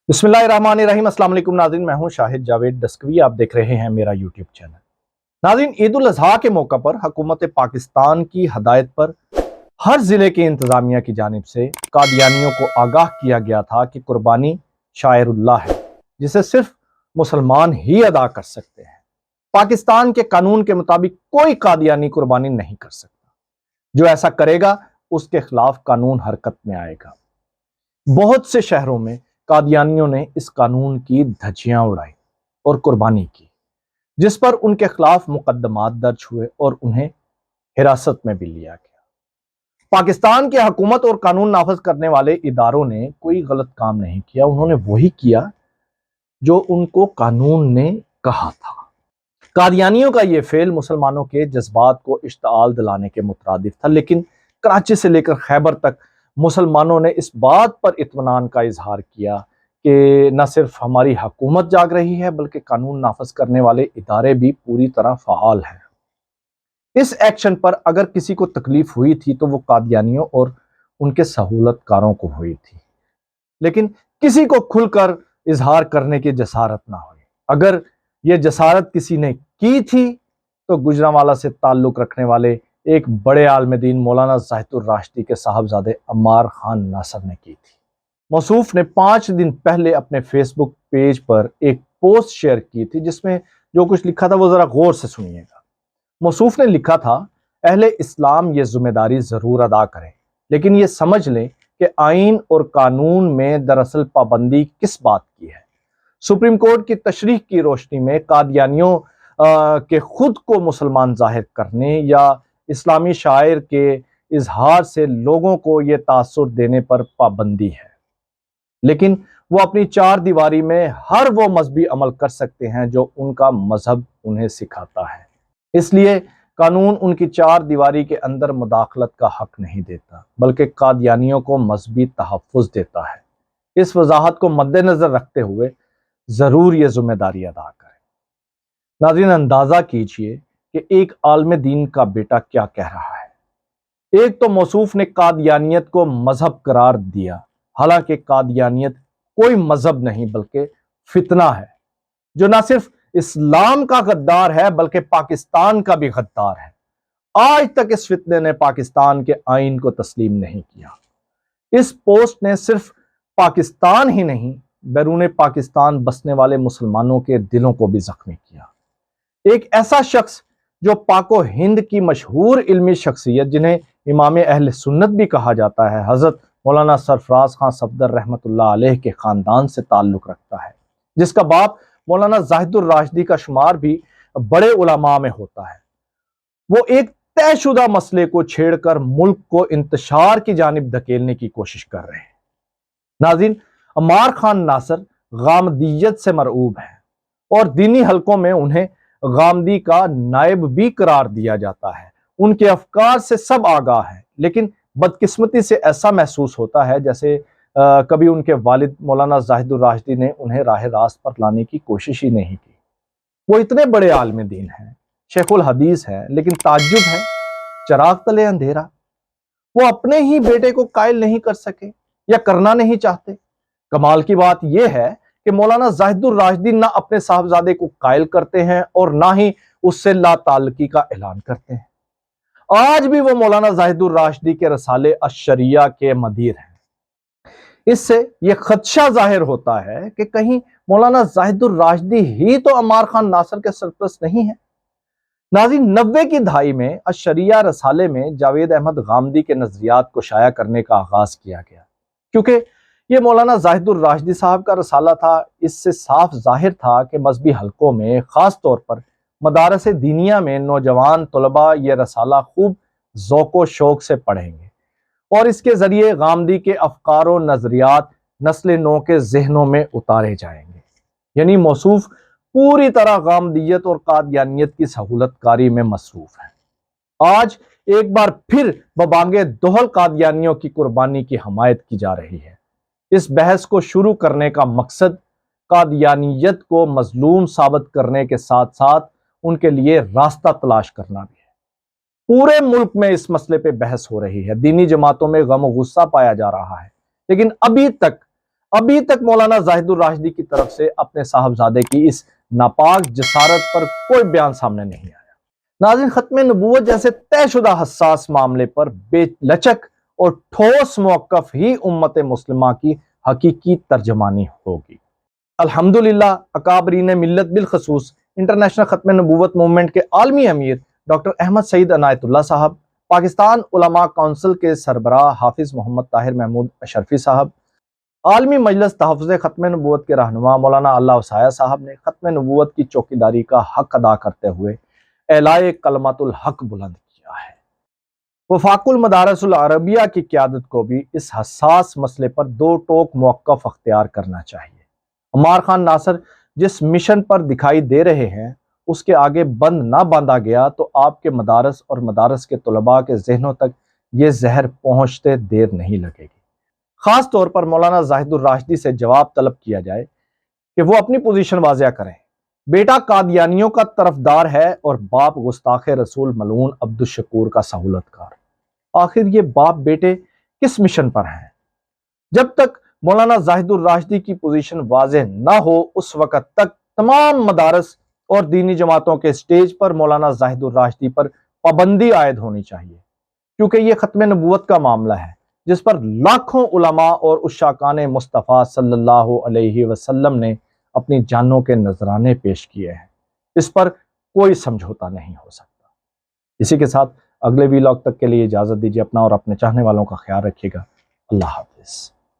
بسم اللہ الرحمن الرحیم۔ السلام علیکم ناظرین، میں ہوں شاہد جاوید دسکوی، آپ دیکھ رہے ہیں میرا یوٹیوب چینل۔ ناظرین، عید الاضحیٰ کے موقع پر حکومت پاکستان کی ہدایت پر ہر ضلع کی انتظامیہ کی جانب سے قادیانیوں کو آگاہ کیا گیا تھا کہ قربانی شاعر اللہ ہے جسے صرف مسلمان ہی ادا کر سکتے ہیں۔ پاکستان کے قانون کے مطابق کوئی قادیانی قربانی نہیں کر سکتا۔ جو ایسا کرے گا اس کے خلاف قانون حرکت میں آئے گا۔ بہت سے شہروں میں قادیانیوں نے اس قانون کی دھجیاں اڑائی اور قربانی کی، جس پر ان کے خلاف مقدمات درج ہوئے اور انہیں حراست میں بھی لیا گیا۔ پاکستان کی حکومت اور قانون نافذ کرنے والے اداروں نے کوئی غلط کام نہیں کیا، انہوں نے وہی کیا جو ان کو قانون نے کہا تھا۔ قادیانیوں کا یہ فعل مسلمانوں کے جذبات کو اشتعال دلانے کے مترادف تھا، لیکن کراچی سے لے کر خیبر تک مسلمانوں نے اس بات پر اطمینان کا اظہار کیا کہ نہ صرف ہماری حکومت جاگ رہی ہے بلکہ قانون نافذ کرنے والے ادارے بھی پوری طرح فعال ہیں۔ اس ایکشن پر اگر کسی کو تکلیف ہوئی تھی تو وہ قادیانیوں اور ان کے سہولت کاروں کو ہوئی تھی، لیکن کسی کو کھل کر اظہار کرنے کی جسارت نہ ہوئی۔ اگر یہ جسارت کسی نے کی تھی تو گجرانوالہ سے تعلق رکھنے والے ایک بڑے عالم دین مولانا زاہد الراشدی کے صاحبزادے عمار خان ناصر نے کی تھی۔ موصوف نے 5 دن پہلے اپنے فیس بک پیج پر ایک پوسٹ شیئر کی تھی جس میں جو کچھ لکھا تھا وہ ذرا غور سے سنیے گا۔ موصوف نے لکھا تھا، اہل اسلام یہ ذمہ داری ضرور ادا کریں، لیکن یہ سمجھ لیں کہ آئین اور قانون میں دراصل پابندی کس بات کی ہے۔ سپریم کورٹ کی تشریح کی روشنی میں قادیانیوں کے خود کو مسلمان ظاہر کرنے یا اسلامی شاعر کے اظہار سے لوگوں کو یہ تاثر دینے پر پابندی ہے، لیکن وہ اپنی 4 دیواری میں ہر وہ مذہبی عمل کر سکتے ہیں جو ان کا مذہب انہیں سکھاتا ہے۔ اس لیے قانون ان کی 4 دیواری کے اندر مداخلت کا حق نہیں دیتا، بلکہ قادیانیوں کو مذہبی تحفظ دیتا ہے۔ اس وضاحت کو مد نظر رکھتے ہوئے ضرور یہ ذمہ داری ادا کریں۔ ناظرین، اندازہ کیجئے کہ ایک عالم دین کا بیٹا کیا کہہ رہا ہے۔ ایک تو موصوف نے قادیانیت کو مذہب قرار دیا، حالانکہ قادیانیت کوئی مذہب نہیں بلکہ فتنہ ہے جو نہ صرف اسلام کا غدار ہے بلکہ پاکستان کا بھی غدار ہے۔ آج تک اس فتنے نے پاکستان کے آئین کو تسلیم نہیں کیا۔ اس پوسٹ نے صرف پاکستان ہی نہیں بیرون پاکستان بسنے والے مسلمانوں کے دلوں کو بھی زخمی کیا۔ ایک ایسا شخص جو پاک و ہند کی مشہور علمی شخصیت، جنہیں امام اہل سنت بھی کہا جاتا ہے، حضرت مولانا سرفراز خان صفدر رحمۃ اللہ علیہ کے خاندان سے تعلق رکھتا ہے، جس کا باپ مولانا زاہد الراشدی کا شمار بھی بڑے علماء میں ہوتا ہے، وہ ایک طے شدہ مسئلے کو چھیڑ کر ملک کو انتشار کی جانب دھکیلنے کی کوشش کر رہے ہیں۔ ناظرین، عمار خان ناصر غامدیت سے مرعوب ہیں اور دینی حلقوں میں انہیں غامدی کا نائب بھی قرار دیا جاتا ہے۔ ان کے افکار سے سب آگاہ ہیں، لیکن بدقسمتی سے ایسا محسوس ہوتا ہے جیسے کبھی ان کے والد مولانا زاہد الراشدی نے انہیں راہ راست پر لانے کی کوشش ہی نہیں کی۔ وہ اتنے بڑے عالم دین ہیں، شیخ الحدیث ہیں، لیکن تعجب ہے، چراغ تلے اندھیرا۔ وہ اپنے ہی بیٹے کو قائل نہیں کر سکے یا کرنا نہیں چاہتے۔ کمال کی بات یہ ہے کہ مولانا زاہد الراشدی نہ اپنے صاحبزادے کو قائل کرتے ہیں اور نہ ہی اس سے لا تعلقی کا اعلان کرتے ہیں۔ آج بھی وہ مولانا زاہد الراشدی کے رسالے الشریعہ کے مدیر ہیں۔ اس سے یہ خدشہ ظاہر ہوتا ہے کہ کہیں مولانا زاہد الراشدی ہی تو عمار خان ناصر کے سرپرست نہیں ہیں۔ ناظرین، 90 کی دہائی میں الشریعہ رسالے میں جاوید احمد غامدی کے نظریات کو شائع کرنے کا آغاز کیا گیا۔ کیونکہ یہ مولانا زاہد الراشدی صاحب کا رسالہ تھا، اس سے صاف ظاہر تھا کہ مذہبی حلقوں میں، خاص طور پر مدارس دینیہ میں، نوجوان طلباء یہ رسالہ خوب ذوق و شوق سے پڑھیں گے اور اس کے ذریعے غامدی کے افکار و نظریات نسل نو کے ذہنوں میں اتارے جائیں گے۔ یعنی موصوف پوری طرح غامدیت اور قادیانیت کی سہولت کاری میں مصروف ہے۔ آج ایک بار پھر ببانگ دہل قادیانیوں کی قربانی کی حمایت کی جا رہی ہے۔ اس بحث کو شروع کرنے کا مقصد قادیانیت کو مظلوم ثابت کرنے کے ساتھ ساتھ ان کے لیے راستہ تلاش کرنا بھی ہے۔ پورے ملک میں اس مسئلے پہ بحث ہو رہی ہے، دینی جماعتوں میں غم و غصہ پایا جا رہا ہے، لیکن ابھی تک ابھی تک مولانا زاہد الراشدی کی طرف سے اپنے صاحبزادے کی اس ناپاک جسارت پر کوئی بیان سامنے نہیں آیا۔ ناظرین، ختم نبوت جیسے طے شدہ حساس معاملے پر بے لچک اور ٹھوس موقف ہی امت مسلمہ کی حقیقی ترجمانی ہوگی۔ الحمدللہ اکابرین ملت بالخصوص انٹرنیشنل ختم نبوت موومنٹ کے عالمی امیر ڈاکٹر احمد سعید عنایت اللہ صاحب، پاکستان علماء کونسل کے سربراہ حافظ محمد طاہر محمود اشرفی صاحب، عالمی مجلس تحفظ ختم نبوت کے رہنما مولانا اللہ وسایہ صاحب نے ختم نبوت کی چوکیداری کا حق ادا کرتے ہوئے اعلائے کلمۃ الحق بلند کیا ہے۔ وفاق المدارس العربیہ کی قیادت کو بھی اس حساس مسئلے پر دو ٹوک موقف اختیار کرنا چاہیے۔ عمار خان ناصر جس مشن پر دکھائی دے رہے ہیں اس کے آگے بند نہ باندھا گیا تو آپ کے مدارس اور مدارس کے طلباء کے ذہنوں تک یہ زہر پہنچتے دیر نہیں لگے گی۔ خاص طور پر مولانا زاہد الراشدی سے جواب طلب کیا جائے کہ وہ اپنی پوزیشن واضح کریں۔ بیٹا قادیانیوں کا طرفدار ہے اور باپ گستاخ رسول ملعون عبدالشکور کا سہولت کار۔ آخر یہ باپ بیٹے کس مشن پر ہیں؟ جب تک مولانا زاہد الراشدی کی پوزیشن واضح نہ ہو اس وقت تک تمام مدارس اور دینی جماعتوں کے سٹیج پر مولانا زاہد الراشدی پر پابندی عائد ہونی چاہیے، کیونکہ یہ ختم نبوت کا معاملہ ہے جس پر لاکھوں علماء اور عشاقان مصطفیٰ صلی اللہ علیہ وسلم نے اپنی جانوں کے نذرانے پیش کیے ہیں۔ اس پر کوئی سمجھوتا نہیں ہو سکتا۔ اسی کے ساتھ اگلے ویلاگ تک کے لیے اجازت دیجیے۔ اپنا اور اپنے چاہنے والوں کا خیال رکھیے گا۔ اللہ حافظ۔